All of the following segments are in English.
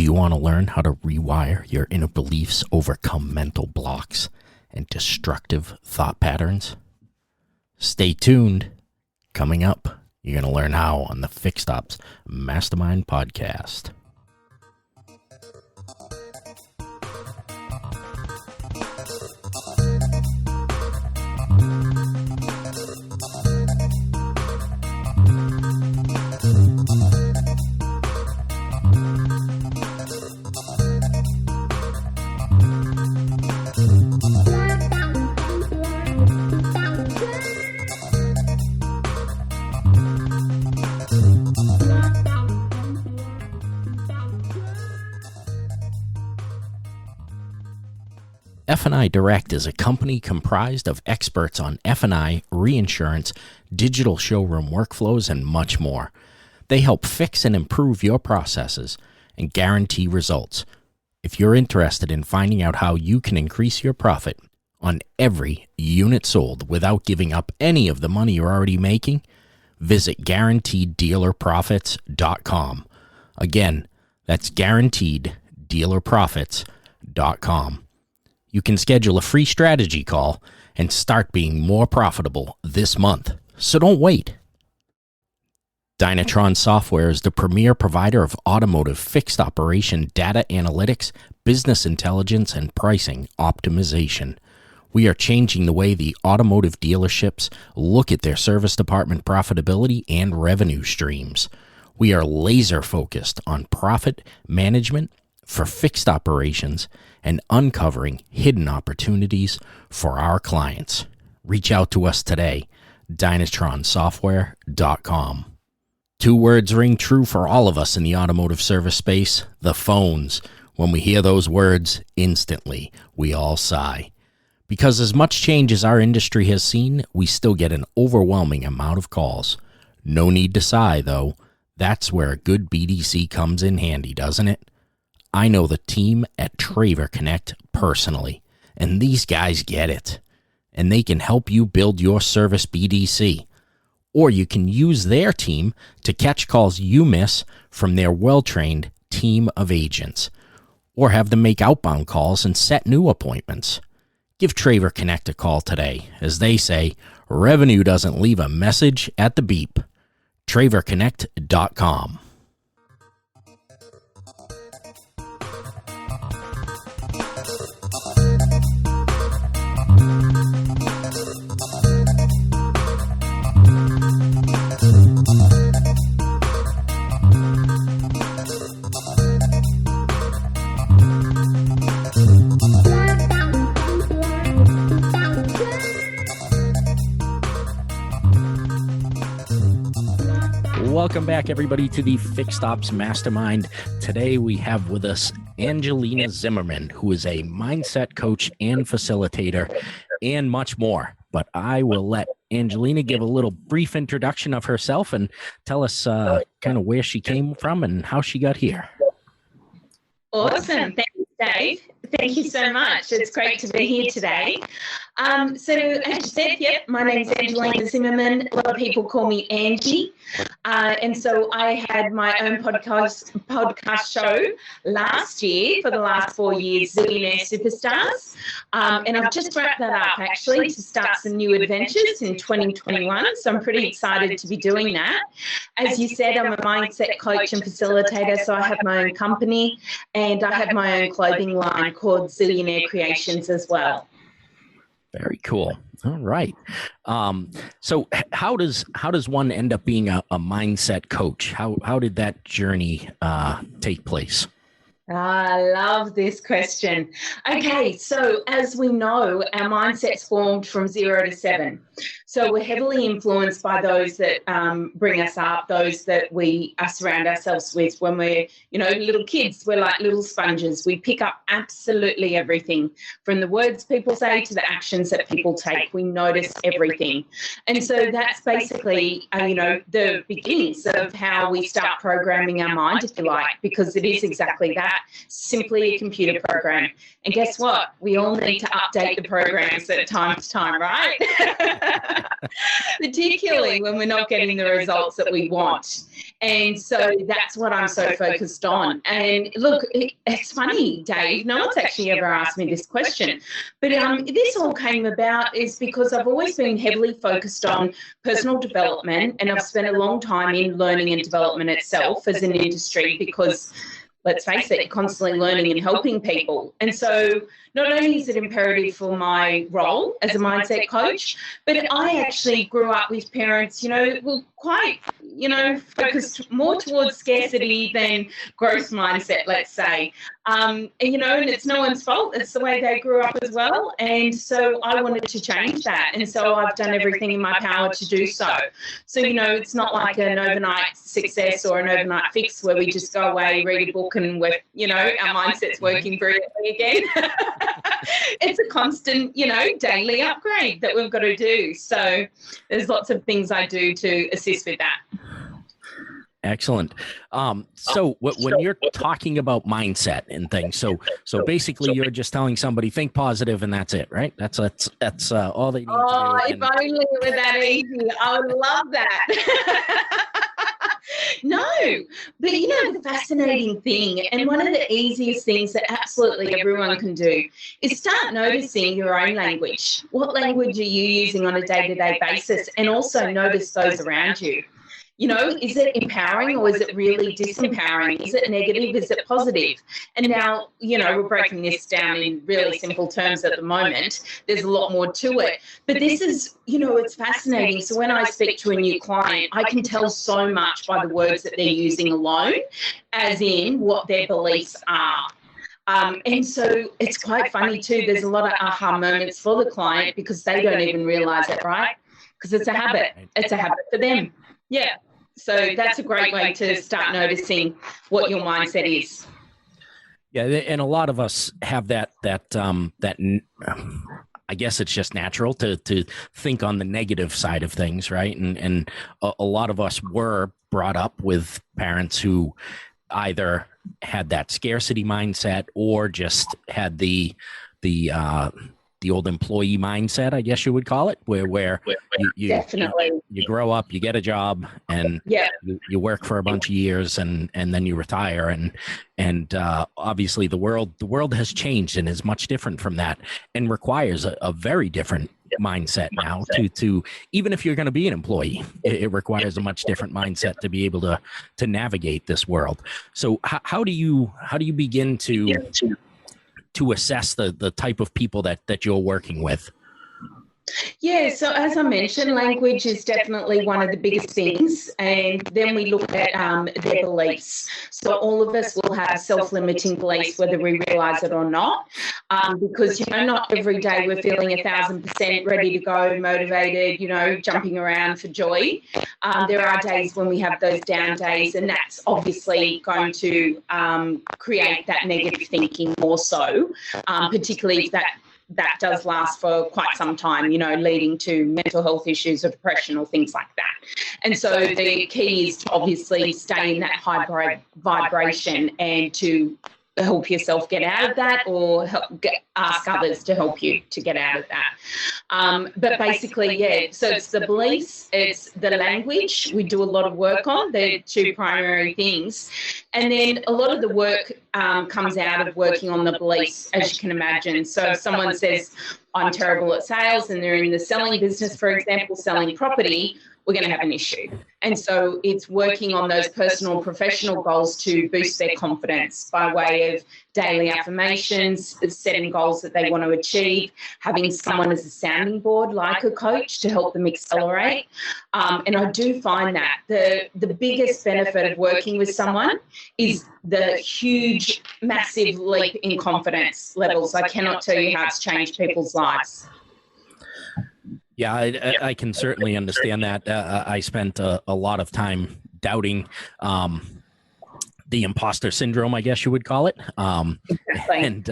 you want to learn how to rewire your inner beliefs, overcome mental blocks, and destructive thought patterns? Stay tuned. Coming up, you're going to learn how on the Fixed Ops Mastermind podcast. F&I Direct is a company comprised of experts on F&I, reinsurance, digital showroom workflows, and much more. They help fix and improve your processes and guarantee results. If you're interested in finding out how you can increase your profit on every unit sold without giving up any of the money you're already making, visit guaranteeddealerprofits.com. Again, that's guaranteeddealerprofits.com. You can schedule a free strategy call and start being more profitable this month. So don't wait. Dynatron Software is the premier provider of automotive fixed operation data analytics, business intelligence, and pricing optimization. We are changing the way the automotive dealerships look at their service department profitability and revenue streams. We are laser focused on profit management for fixed operations and uncovering hidden opportunities for our clients. Reach out to us today, dynatronsoftware.com. Two words ring true for all of us in the automotive service space: the phones. When we hear those words, instantly we all sigh. Because as much change as our industry has seen, we still get an overwhelming amount of calls. No need to sigh, though. That's where a good BDC comes in handy, doesn't it? I know the team at Traver Connect personally, and these guys get it. And they can help you build your service BDC. Or you can use their team to catch calls you miss from their well-trained team of agents. Or have them make outbound calls and set new appointments. Give Traver Connect a call today. As they say, revenue doesn't leave a message at the beep. TraverConnect.com. Welcome back, everybody, to the Fixed Ops Mastermind. Today we have with us Angelina Zimmerman, who is a mindset coach and facilitator and much more. But I will let Angelina give a little brief introduction of herself and tell us kind of where she came from and how she got here. Awesome. Thanks, Dave. Thank you so much. It's great to be here today. So as you said, yep, my name's Angelina Zimmerman. A lot of people call me Angie. And so I had my own podcast show last year for the last 4 years, Zillionaire Superstars. And I've just wrapped that up actually to start some new adventures in 2021. So I'm pretty excited to be doing that. As you said, I'm a mindset coach and facilitator. So I have my own company and I have my own clothing line called Zillionaire Creations as well. Very cool. All right. So how does one end up being a mindset coach? How did that journey take place? I love this question. Okay, so as we know, our mindset's formed from 0 to 7. So we're heavily influenced by those that bring us up, those that we surround ourselves with. When we're, little kids, we're like little sponges. We pick up absolutely everything, from the words people say to the actions that people take. We notice everything. And so that's basically, the beginnings of how we start programming our mind, if you like, because it is exactly that, simply a computer program. And guess what? We all need to update the programs at time to time, right? particularly when we're not getting the results that we want. And so that's what I'm so focused on. And look, it's funny, Dave, no one's actually ever asked me this question, but this all came about is because I've always been heavily focused on personal development, and I've spent a long time in learning and development itself as an industry because, let's face it, constantly learning and helping people. And so not only is it imperative for my role as a mindset coach, but I actually grew up with parents, quite, focused more towards scarcity than growth mindset, let's say. And it's no one's fault. It's the way they grew up as well. And so I wanted to change that. And so I've done everything in my power to do so. So, it's not like an overnight success or an overnight fix where we just go away, read a book and our mindset's working brilliantly again. It's a constant, daily upgrade that we've got to do. So there's lots of things I do to assist with that. Excellent. So when you're talking about mindset and things, so basically you're just telling somebody think positive and that's it, right? That's all they need to do. Oh, if only it were that easy. I would love that. No, but the fascinating thing, and one of the easiest things that absolutely everyone can do, is start noticing your own language. What language are you using on a day-to-day basis? And also notice those around you. Is it empowering or is it really disempowering? Is it negative? Is it positive? And now, we're breaking this down in really simple terms at the moment. There's a lot more to it. But this is, it's fascinating. So when I speak to a new client, I can tell so much by the words that they're using alone, as in what their beliefs are. And so it's quite funny too. There's a lot of aha moments for the client because they don't even realize it, right? Because it's a habit. It's a habit for them. Yeah. So that's a great way to start noticing what your mindset is. Yeah, and a lot of us have that I guess it's just natural to think on the negative side of things, right? And a lot of us were brought up with parents who either had that scarcity mindset or just had the old employee mindset, I guess you would call it, where you grow up, you get a job, and you work for a bunch of years, and then you retire, and obviously the world has changed and is much different from that, and requires a very different mindset now to even if you're going to be an employee, it requires a much different mindset to be able to navigate this world. So how do you begin to assess the type of people that you're working with? Yeah, so as I mentioned, language is definitely one of the biggest things, and then we look at their beliefs. So all of us will have self-limiting beliefs, whether we realise it or not, because, not every day we're feeling 1,000% ready to go, motivated, jumping around for joy. There are days when we have those down days, and that's obviously going to create that negative thinking more so, particularly if that does last for quite some time, leading to mental health issues or depression or things like that. And so the key is to obviously stay in that high vibration and to help yourself get out of that, or ask others to help you to get out of that. But basically, so it's the beliefs, it's the language we do a lot of work on, the two primary things. And then a lot of the work comes out of working on the beliefs, as you can imagine. So if someone says, I'm terrible at sales, and they're in the selling business, for example, selling property, we're going to have an issue. And so it's working on those personal and professional goals to boost their confidence by way of daily affirmations, setting goals that they want to achieve, having someone as a sounding board like a coach to help them accelerate. And I do find that the biggest benefit of working with someone is the huge, massive leap in confidence levels. I cannot tell you how it's changed people's lives. Yeah, I can certainly understand that. I spent a lot of time doubting the imposter syndrome, I guess you would call it, and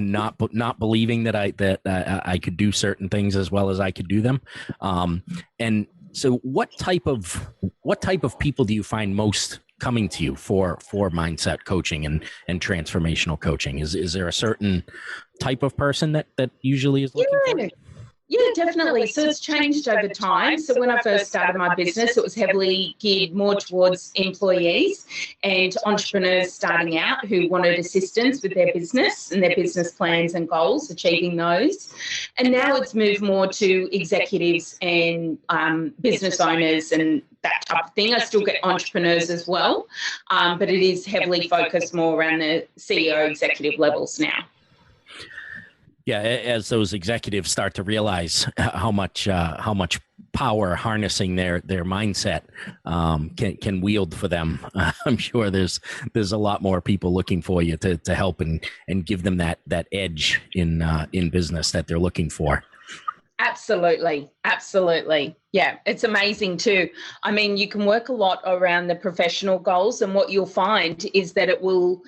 not believing that I could do certain things as well as I could do them. And so, what type of people do you find most coming to you for mindset coaching and transformational coaching? Is there a certain type of person that usually is looking for it? Yeah, definitely. So it's changed over time. So when I first started my business, it was heavily geared more towards employees and entrepreneurs starting out who wanted assistance with their business and their business plans and goals, achieving those. And now it's moved more to executives and business owners and that type of thing. I still get entrepreneurs as well, but it is heavily focused more around the CEO executive levels now. Yeah, as those executives start to realize how much power harnessing their mindset can wield for them, I'm sure there's a lot more people looking for you to help and give them that edge in business that they're looking for. Absolutely. Yeah, it's amazing too. I mean, you can work a lot around the professional goals, and what you'll find is that it will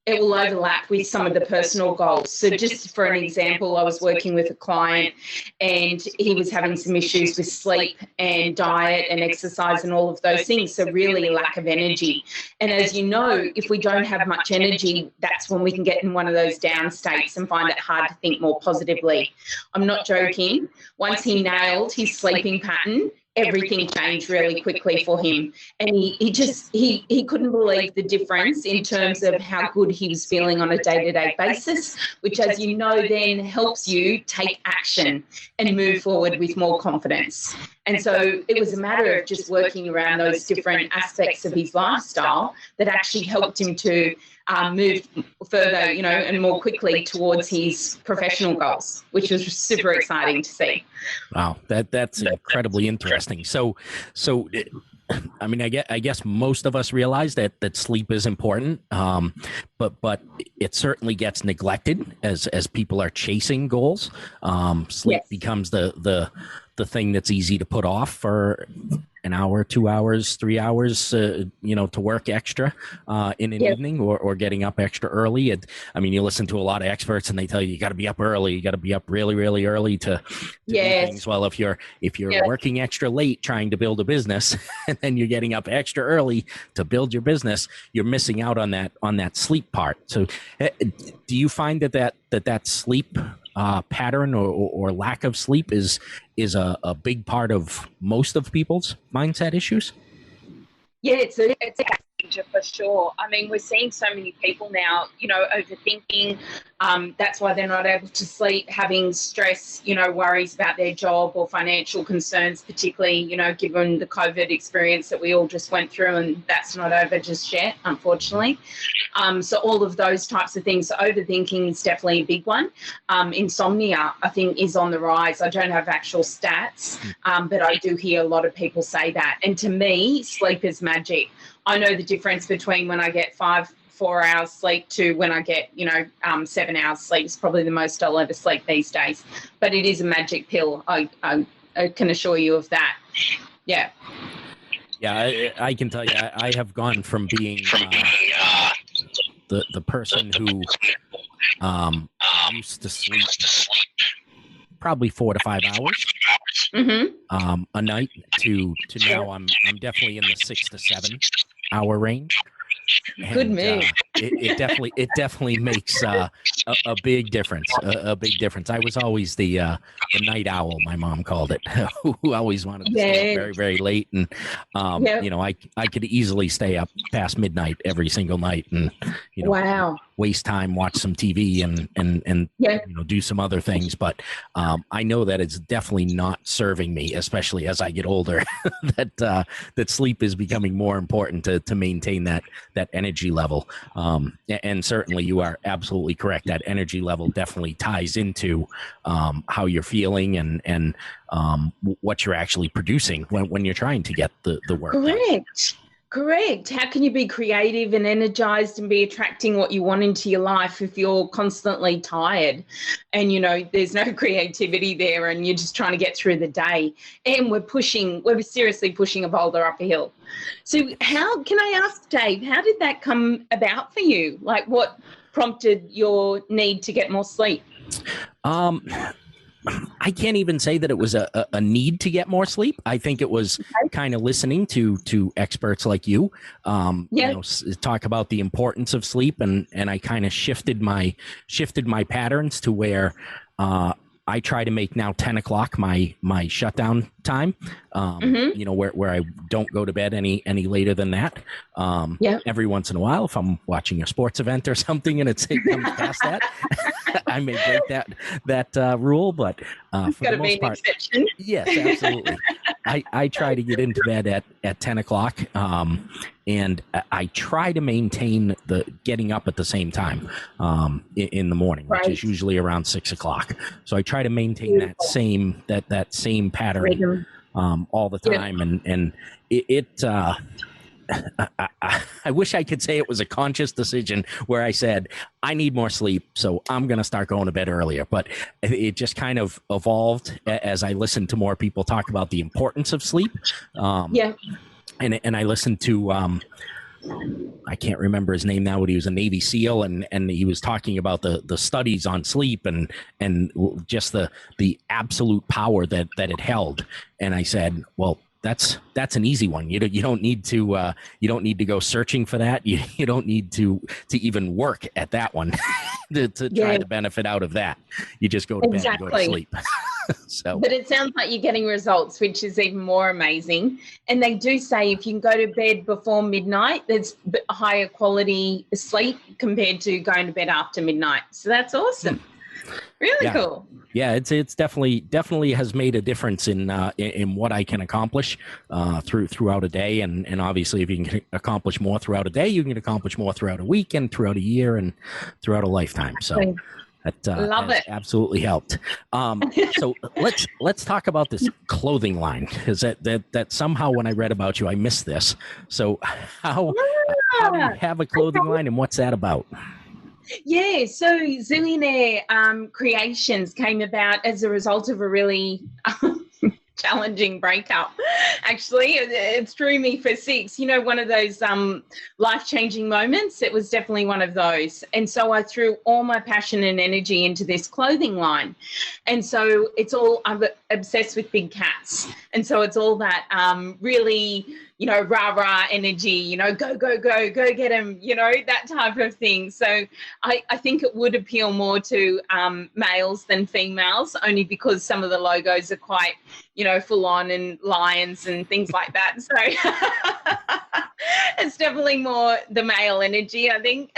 overlap with some of the personal goals. So just for an example, I was working with a client and he was having some issues with sleep and diet and exercise and all of those things. So really lack of energy. And as you know, if we don't have much energy, that's when we can get in one of those down states and find it hard to think more positively. I'm not joking. Once he nailed his sleeping pattern, everything changed really quickly for him. And he couldn't believe the difference in terms of how good he was feeling on a day-to-day basis, which, as you know, then helps you take action and move forward with more confidence. And so it was a matter of just working around those different aspects of his lifestyle that actually helped him to move further, and more quickly towards his professional goals, which was super exciting to see. Wow, that's incredibly interesting. So, I mean, I guess most of us realize that sleep is important, but it certainly gets neglected as people are chasing goals. Sleep becomes the thing that's easy to put off for an hour, 2 hours, 3 hours, to work extra in an evening or getting up extra early. I mean, you listen to a lot of experts and they tell you got to be up early. You got to be up really, really early to do things. Well, if you're working extra late trying to build a business and then you're getting up extra early to build your business, you're missing out on that sleep part. So do you find that sleep pattern or lack of sleep is a big part of most of people's mindset issues? Yeah, it's a danger for sure. I mean, we're seeing so many people now, overthinking. That's why they're not able to sleep, having stress, worries about their job or financial concerns, particularly, given the COVID experience that we all just went through, and that's not over just yet, unfortunately. So all of those types of things. So overthinking is definitely a big one. Insomnia, I think, is on the rise. I don't have actual stats, but I do hear a lot of people say that. And to me, sleep is magic. I know the difference between when I get 4 hours sleep to when I get, 7 hours sleep. Is probably the most I'll ever sleep these days. But it is a magic pill. I can assure you of that. Yeah. Yeah, I can tell you, I have gone from being the person who used to sleep probably 4 to 5 hours a night to now I'm definitely in the 6 to 7 hour range. Good move. It definitely makes a big difference. A big difference. I was always the night owl, my mom called it, who always wanted to stay up very, very late, and I could easily stay up past midnight every single night, and waste time, watch some TV, and do some other things. But I know that it's definitely not serving me, especially as I get older. that sleep is becoming more important to maintain that energy level. And certainly you are absolutely correct. That energy level definitely ties into how you're feeling and what you're actually producing when you're trying to get the work done. Correct. How can you be creative and energized and be attracting what you want into your life if you're constantly tired and, there's no creativity there and you're just trying to get through the day, and we're seriously pushing a boulder up a hill. So how can I ask, Dave, how did that come about for you? Like, what prompted your need to get more sleep? I can't even say that it was a need to get more sleep. I think it was kind of listening to experts like you, talk about the importance of sleep, and I kind of shifted my patterns to where I try to make now 10 o'clock my shutdown time, where I don't go to bed any later than that. Every once in a while, if I'm watching a sports event or something and it comes past that, I may break that rule, but for the most part, exception. Yes, absolutely. I try to get into bed at 10 o'clock, and I try to maintain the getting up at the same time in the morning, which is usually around 6 o'clock. So I try to maintain that same pattern all the time, and I wish I could say it was a conscious decision where I said, I need more sleep, so I'm going to start going to bed earlier. But it just kind of evolved as I listened to more people talk about the importance of sleep. And I listened to, I can't remember his name now, but he was a Navy SEAL, and he was talking about the studies on sleep and just the absolute power that it held. And I said, well, that's an easy one. You don't need to go searching for that. You don't need to even work at that one to try to benefit out of that. You just go to bed and go to sleep. But it sounds like you're getting results, which is even more amazing. And they do say if you can go to bed before midnight, there's higher quality sleep compared to going to bed after midnight. So that's awesome. Really cool. Yeah, it's definitely has made a difference in what I can accomplish throughout a day, and obviously if you can accomplish more throughout a day, you can accomplish more throughout a week and throughout a year and throughout a lifetime. So that Love it. Absolutely helped. So let's talk about this clothing line, because that somehow when I read about you, I missed this. So how do you have a clothing line, and what's that about? Yeah, so Zillionaire Creations came about as a result of a really challenging breakup. Actually, it threw me for six. One of those life-changing moments. It was definitely one of those. And so I threw all my passion and energy into this clothing line. And so I'm obsessed with big cats. And so it's all that really, rah-rah energy, go, go, go, go get them, that type of thing. So I think it would appeal more to males than females, only because some of the logos are quite, full on and lions and things like that. So it's definitely more the male energy, I think.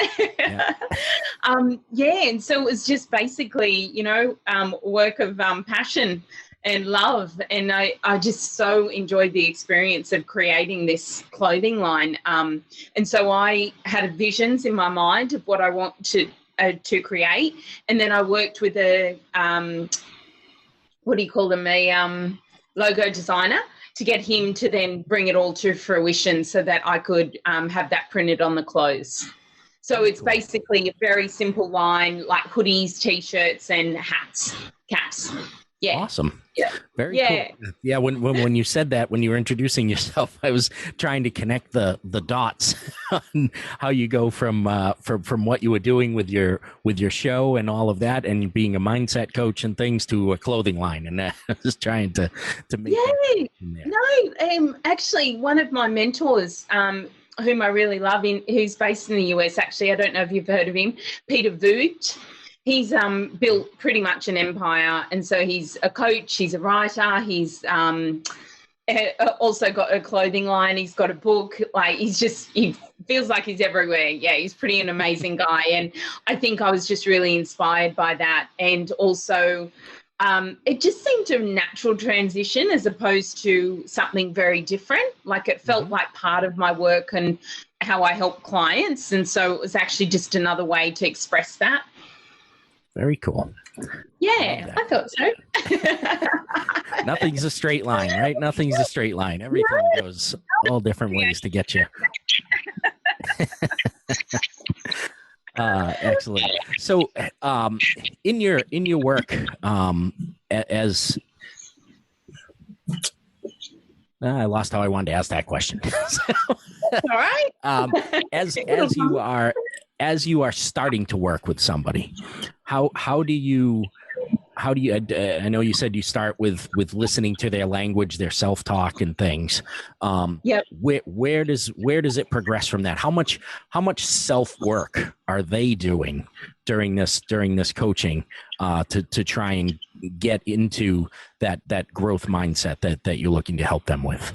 And so it was just basically, work of passion and love. And I just so enjoyed the experience of creating this clothing line. And so I had visions in my mind of what I want to create. And then I worked with a, logo designer to get him to then bring it all to fruition so that I could have that printed on the clothes. So it's basically a very simple line, like hoodies, T-shirts, and hats, caps. Yeah. Awesome. Yeah. Very cool. Yeah. When you said that, when you were introducing yourself, I was trying to connect the dots on how you go from what you were doing with your show and all of that, and being a mindset coach and things, to a clothing line. And I was trying to make that there. No, actually, one of my mentors, whom I really love, who's based in the US, actually, I don't know if you've heard of him, Peter Voot. He's built pretty much an empire, and so he's a coach, he's a writer, he's also got a clothing line, he's got a book, he feels like he's everywhere. Yeah, he's pretty an amazing guy, and I think I was just really inspired by that. And also it just seemed a natural transition as opposed to something very different. Like it felt like part of my work and how I help clients, and so it was actually just another way to express that. Very cool. Yeah, I thought so. Nothing's a straight line, right? Nothing's a straight line. Everything goes all different ways to get you. Excellent. So, in your work, as I lost how I wanted to ask that question. All right. As you are starting to work with somebody, how do you how do you, I know you said you start with listening to their language, their self-talk and things. Yep. Where does it progress from that? How much self-work are they doing during this coaching, to try and get into that growth mindset that you're looking to help them with?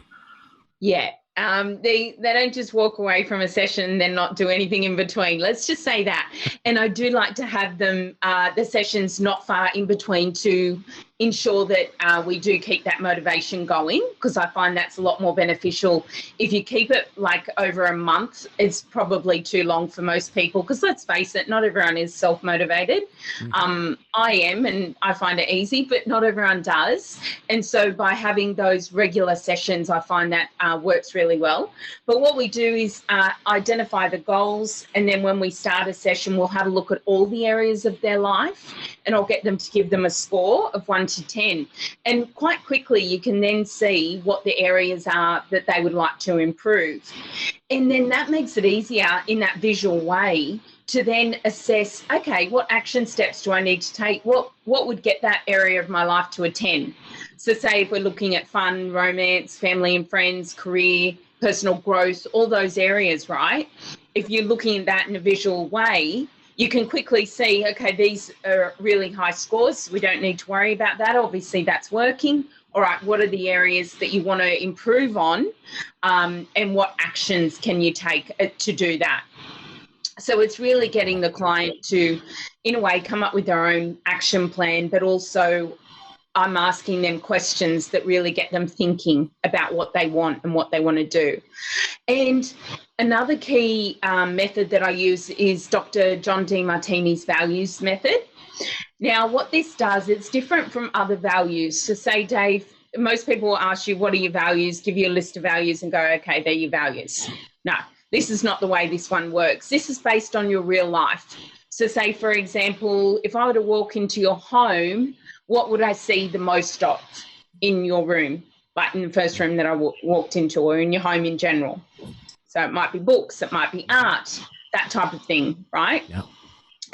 Yeah. They don't just walk away from a session and then not do anything in between. Let's just say that. And I do like to have them, the sessions not far in between, to ensure that we do keep that motivation going, because I find that's a lot more beneficial. If you keep it like over a month, it's probably too long for most people, because let's face it, not everyone is self-motivated. Mm-hmm. I am, and I find it easy, but not everyone does. And so by having those regular sessions, I find that works really well. But what we do is identify the goals, and then when we start a session, we'll have a look at all the areas of their life, and I'll get them to give them a score of 1 to 10. And quite quickly, you can then see what the areas are that they would like to improve. And then that makes it easier in that visual way to then assess, okay, what action steps do I need to take? What would get that area of my life to a 10? So say if we're looking at fun, romance, family and friends, career, personal growth, all those areas, right? If you're looking at that in a visual way, you can quickly see, okay, these are really high scores. We don't need to worry about that. Obviously, that's working. All right, what are the areas that you want to improve on, and what actions can you take to do that? So it's really getting the client to, in a way, come up with their own action plan, but also I'm asking them questions that really get them thinking about what they want and what they want to do. And another key method that I use is Dr. John D. Martini's values method. Now, what this does, it's different from other values. So say, Dave, most people will ask you, what are your values? Give you a list of values and go, okay, they're your values. No, this is not the way this one works. This is based on your real life. So say, for example, if I were to walk into your home, what would I see the most of in your room, like in the first room that I walked into, or in your home in general? So it might be books, it might be art, that type of thing, right? Yeah.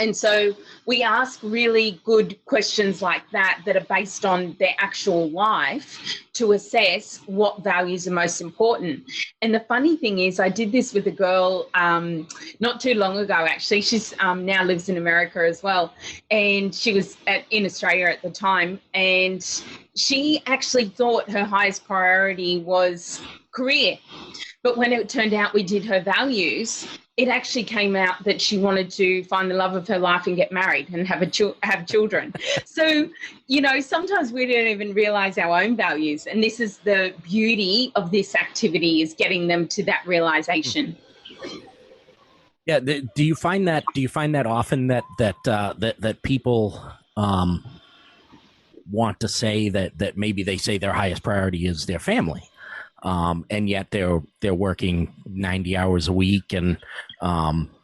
And so we ask really good questions like that are based on their actual life to assess what values are most important. And the funny thing is, I did this with a girl not too long ago, actually. She's now lives in America as well. And she was in Australia at the time. And she actually thought her highest priority was career. But when it turned out we did her values, it actually came out that she wanted to find the love of her life and get married and have children. So, you know, sometimes we don't even realize our own values. And this is the beauty of this activity, is getting them to that realization. Yeah. Do you find that often that people want to say that maybe they say their highest priority is their family? And yet they're working 90 hours a week, and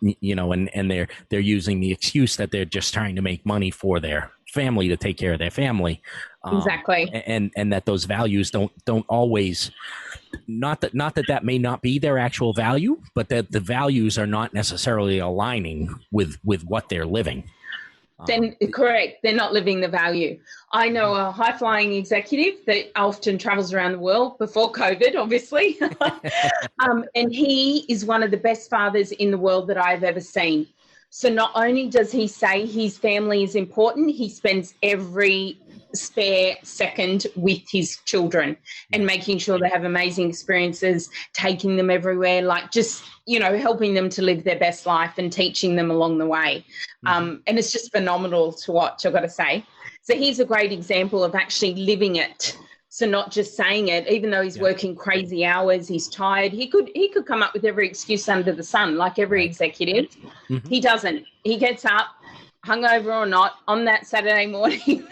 you know, and they're using the excuse that they're just trying to make money for their family, to take care of their family. Exactly. And that those values don't always, not that may not be their actual value, but that the values are not necessarily aligning with what they're living. Then correct, they're not living the value. I know a high-flying executive that often travels around the world, before COVID, obviously, and he is one of the best fathers in the world that I've ever seen. So not only does he say his family is important, he spends every spare second with his children and making sure they have amazing experiences, taking them everywhere, like just, you know, helping them to live their best life and teaching them along the way. And it's just phenomenal to watch, I've got to say. So he's a great example of actually living it. So not just saying it, even though he's working crazy hours, he's tired, he could come up with every excuse under the sun, like every executive. He doesn't. He gets up, hungover or not, on that Saturday morning,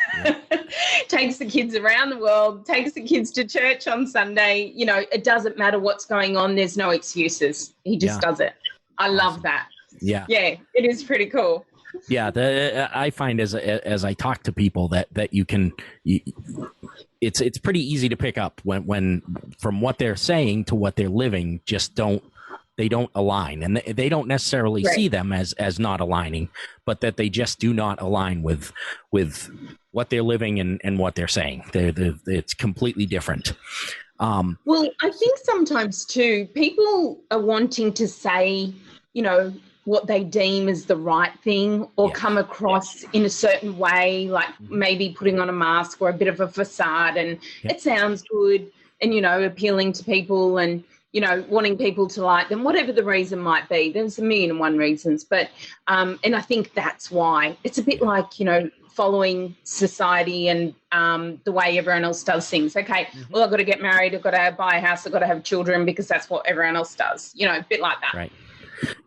takes the kids around the world, takes the kids to church on Sunday. You know, it doesn't matter what's going on. There's no excuses. He just does it. I love that. Yeah. Yeah, it is pretty cool. Yeah, I find as I talk to people that it's pretty easy to pick up when from what they're saying to what they're living they don't align, and they don't necessarily see them as not aligning, but that they just do not align with what they're living and what they're saying. It's completely different. Well, I think sometimes too, people are wanting to say, what they deem as the right thing, or come across in a certain way, like maybe putting on a mask or a bit of a facade, and it sounds good and, appealing to people and, wanting people to like them, whatever the reason might be. There's a million and one reasons. But, and I think that's why it's a bit like, following society and the way everyone else does things. Okay, well, I've got to get married, I've got to buy a house, I've got to have children because that's what everyone else does, a bit like that. Right.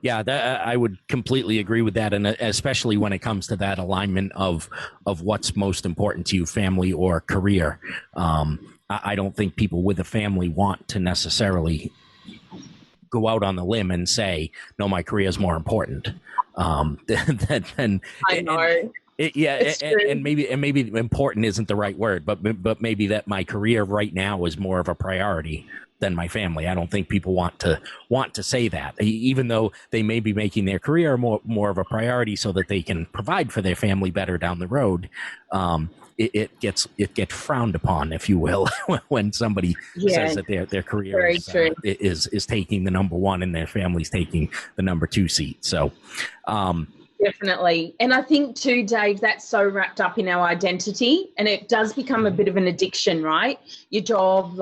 Yeah, I would completely agree with that, and especially when it comes to that alignment of what's most important to you, family or career. I don't think people with a family want to necessarily go out on the limb and say, no, my career is more important. Than I know. And maybe important isn't the right word, but maybe that my career right now is more of a priority than my family. I don't think people want to say that, even though they may be making their career more of a priority so that they can provide for their family better down the road. It gets frowned upon, if you will, when somebody says that their career is taking the number one and their family's taking the number two seat. So, definitely. And I think too, Dave, that's so wrapped up in our identity, and it does become a bit of an addiction, right? Your job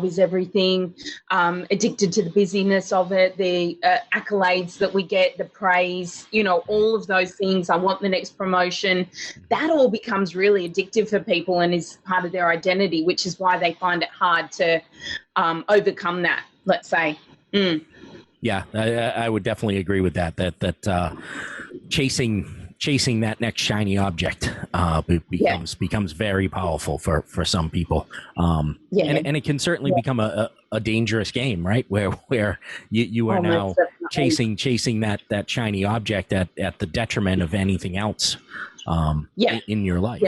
is everything, addicted to the busyness of it, the accolades that we get, the praise, all of those things. I want the next promotion. That all becomes really addictive for people and is part of their identity, which is why they find it hard to overcome that, let's say. Yeah, I would definitely agree with that chasing that next shiny object becomes very powerful for some people. And it can certainly become a dangerous game, right? Where you are now chasing that shiny object at the detriment of anything else in your life.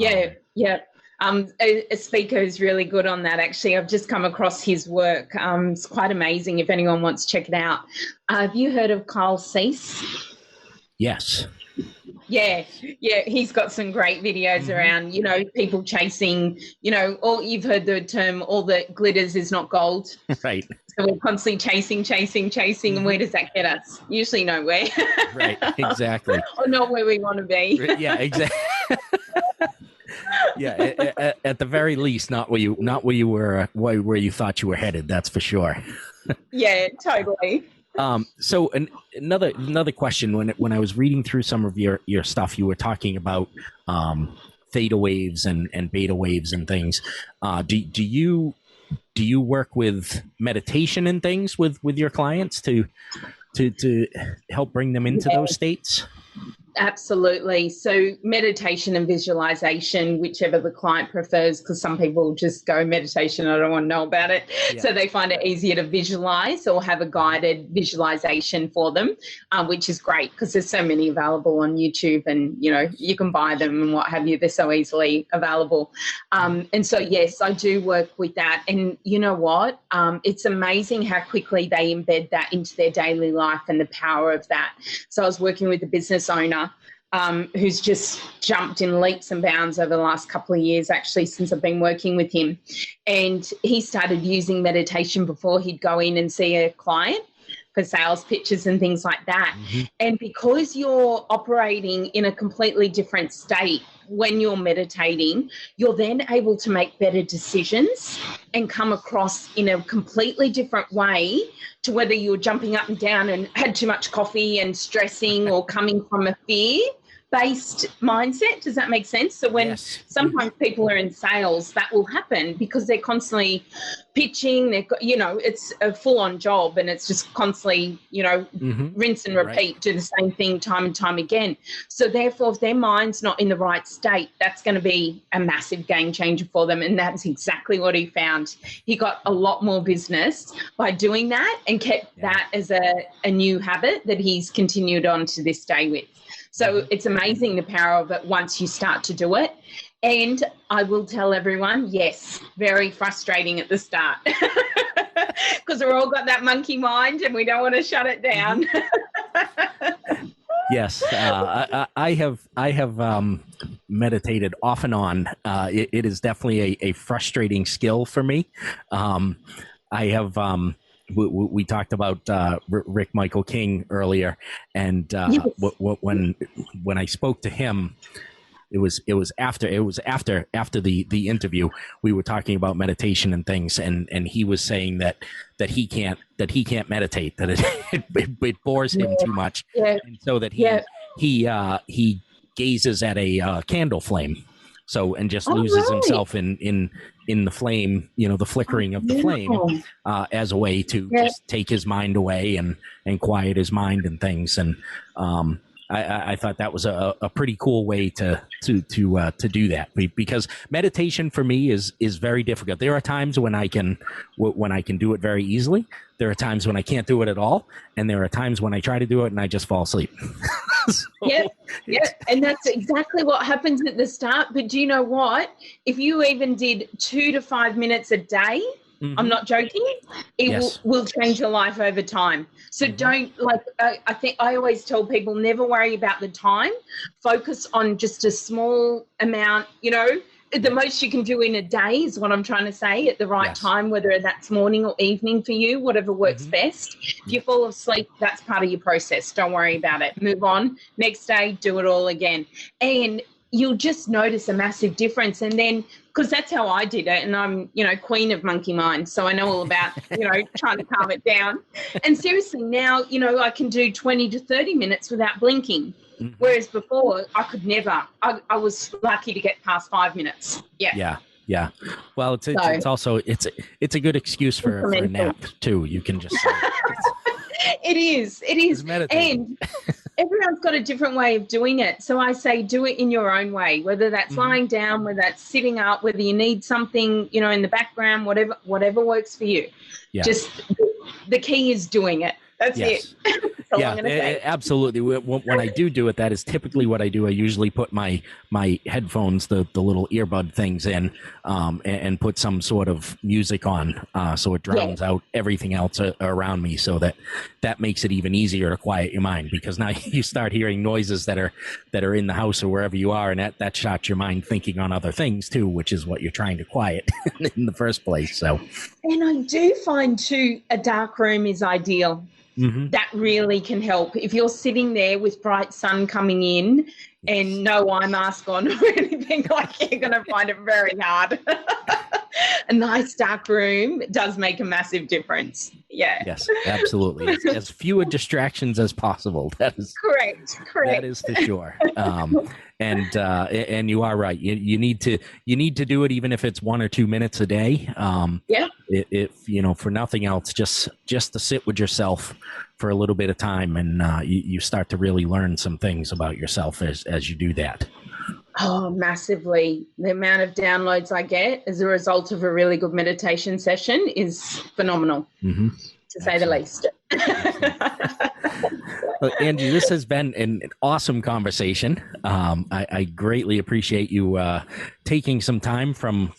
A speaker who's really good on that, actually. I've just come across his work. It's quite amazing if anyone wants to check it out. Have you heard of Carl Cease? Yes. Yeah. He's got some great videos around, people chasing, all you've heard the term, all that glitters is not gold. Right. So we're constantly chasing. And where does that get us? Usually nowhere. Right. Exactly. Or not where we want to be. Yeah, exactly. Yeah, at the very least, not where you were, where you thought you were headed. That's for sure. Yeah, totally. So another question, when I was reading through some of your stuff, you were talking about theta waves and beta waves and things. Do you work with meditation and things with your clients to help bring them into those states? Absolutely. So meditation and visualization, whichever the client prefers, because some people just go meditation, I don't want to know about it. Yeah. So they find it easier to visualize or have a guided visualization for them, which is great because there's so many available on YouTube and, you can buy them and what have you. They're so easily available. And so, yes, I do work with that. And you know what? It's amazing how quickly they embed that into their daily life and the power of that. So I was working with a business owner who's just jumped in leaps and bounds over the last couple of years, actually, since I've been working with him. And he started using meditation before he'd go in and see a client for sales pitches and things like that. And because you're operating in a completely different state when you're meditating, you're then able to make better decisions and come across in a completely different way to whether you're jumping up and down and had too much coffee and stressing or coming from a fear-based mindset. Does that make sense? So when sometimes people are in sales, that will happen because they're constantly pitching. They've got, it's a full-on job and it's just constantly, rinse and repeat, do the same thing time and time again. So therefore, if their mind's not in the right state, that's going to be a massive game changer for them. And that's exactly what he found. He got a lot more business by doing that and kept that as a new habit that he's continued on to this day with. So it's amazing the power of it once you start to do it. And I will tell everyone, yes, very frustrating at the start because we've all got that monkey mind and we don't want to shut it down. Yes, I have meditated off and on. It is definitely a frustrating skill for me. I have. We talked about Rick Michael King earlier, and Yes. when I spoke to him, it was after the interview. We were talking about meditation and things, and he was saying that he can't meditate, that it bores him too much, and so that he gazes at a candle flame, so and just loses himself in the flame, the flickering of the flame, as a way to just take his mind away and quiet his mind and things. And I thought that was a pretty cool way to do that, because meditation for me is very difficult. There are times when I can do it very easily. There are times when I can't do it at all, and there are times when I try to do it and I just fall asleep. And that's exactly what happens at the start. But do you know what? If you even did 2 to 5 minutes a day, I'm not joking, it will change your life over time. So don't, I think I always tell people, never worry about the time. Focus on just a small amount, the most you can do in a day is what I'm trying to say, at the right time, whether that's morning or evening for you, whatever works best. If you fall asleep, that's part of your process. Don't worry about it. Move on. Next day, do it all again. And you'll just notice a massive difference. And then, because that's how I did it, and I'm, queen of monkey mind, so I know all about, trying to calm it down. And seriously, now, I can do 20 to 30 minutes without blinking. Whereas before, I could never. I was lucky to get past 5 minutes. Yeah. Well, it's also it's a good excuse for a nap too. You can just say it is. And everyone's got a different way of doing it. So I say do it in your own way, whether that's lying down, whether that's sitting up, whether you need something, in the background, whatever works for you. Yeah. Just the key is doing it. That's it. Absolutely. When I do it, that is typically what I do. I usually put my headphones, the little earbud things in, and put some sort of music on, so it drowns out everything else around me, so that makes it even easier to quiet your mind, because now you start hearing noises that are in the house or wherever you are, and that starts your mind thinking on other things too, which is what you're trying to quiet in the first place. So, and I do find too, a dark room is ideal. That really can help. If you're sitting there with bright sun coming in and no eye mask on or anything, you're going to find it very hard. A nice dark room does make a massive difference. Yeah. Yes, absolutely. As fewer distractions as possible. That is correct. That is for sure. And you are right. You need to do it, even if it's 1 or 2 minutes a day. If for nothing else, just to sit with yourself for a little bit of time, and you start to really learn some things about yourself as you do that. Oh, massively. The amount of downloads I get as a result of a really good meditation session is phenomenal, to say the least. Well, Angie, this has been an awesome conversation. I greatly appreciate you taking some time from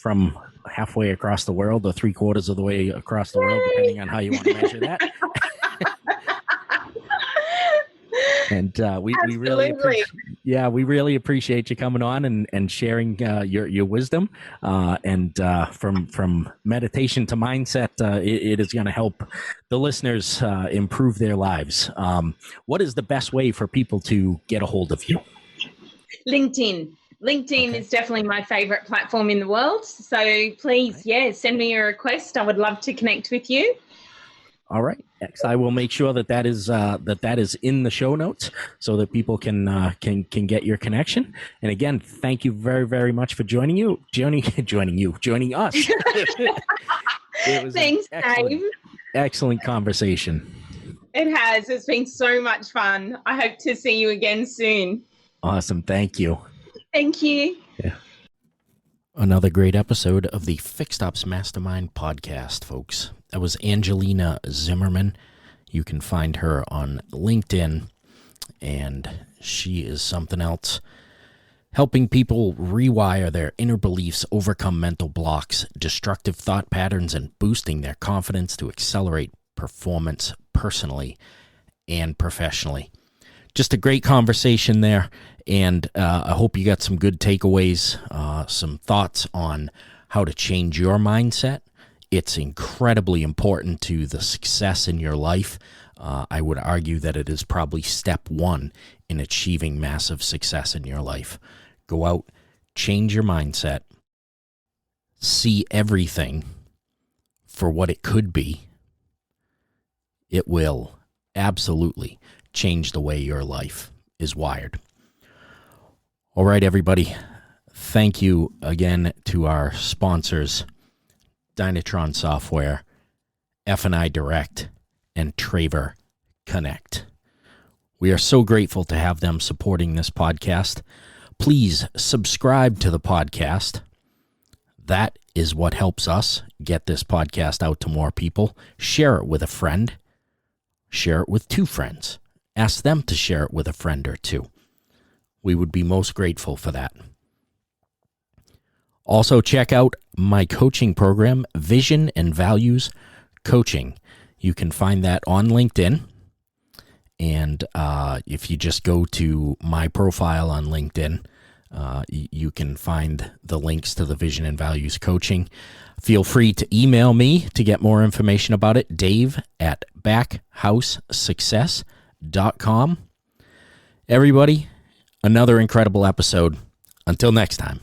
halfway across the world, or 3/4 of the way across the world, depending on how you want to measure that. And we really appreciate you coming on and sharing your wisdom. And from meditation to mindset, it is going to help the listeners improve their lives. What is the best way for people to get a hold of you? LinkedIn. LinkedIn is definitely my favorite platform in the world. So please, send me a request. I would love to connect with you. All right. I will make sure that is in the show notes, so that people can get your connection. And again, thank you very, very much for joining us. It was Thanks, Dave. Excellent conversation. It has. It's been so much fun. I hope to see you again soon. Awesome. Thank you. Thank you. Yeah. Another great episode of the Fixed Ops Mastermind podcast, folks. That was Angelina Zimmerman. You can find her on LinkedIn, and she is something else, helping people rewire their inner beliefs, overcome mental blocks, destructive thought patterns, and boosting their confidence to accelerate performance personally and professionally. just a great conversation there. And I hope you got some good takeaways, some thoughts on how to change your mindset. It's incredibly important to the success in your life. I would argue that it is probably step one in achieving massive success in your life. Go out, change your mindset, see everything for what it could be. It will absolutely change the way your life is wired. All right, everybody. Thank you again to our sponsors, Dynatron Software, F&I Direct, and Traver Connect. We are so grateful to have them supporting this podcast. Please subscribe to the podcast. That is what helps us get this podcast out to more people. Share it with a friend. Share it with 2 friends. Ask them to share it with a friend or 2. We would be most grateful for that. Also, check out my coaching program, Vision and Values Coaching. You can find that on LinkedIn. And if you just go to my profile on LinkedIn, you can find the links to the Vision and Values Coaching. Feel free to email me to get more information about it, dave@backhousesuccess.com. Everybody, another incredible episode. Until next time.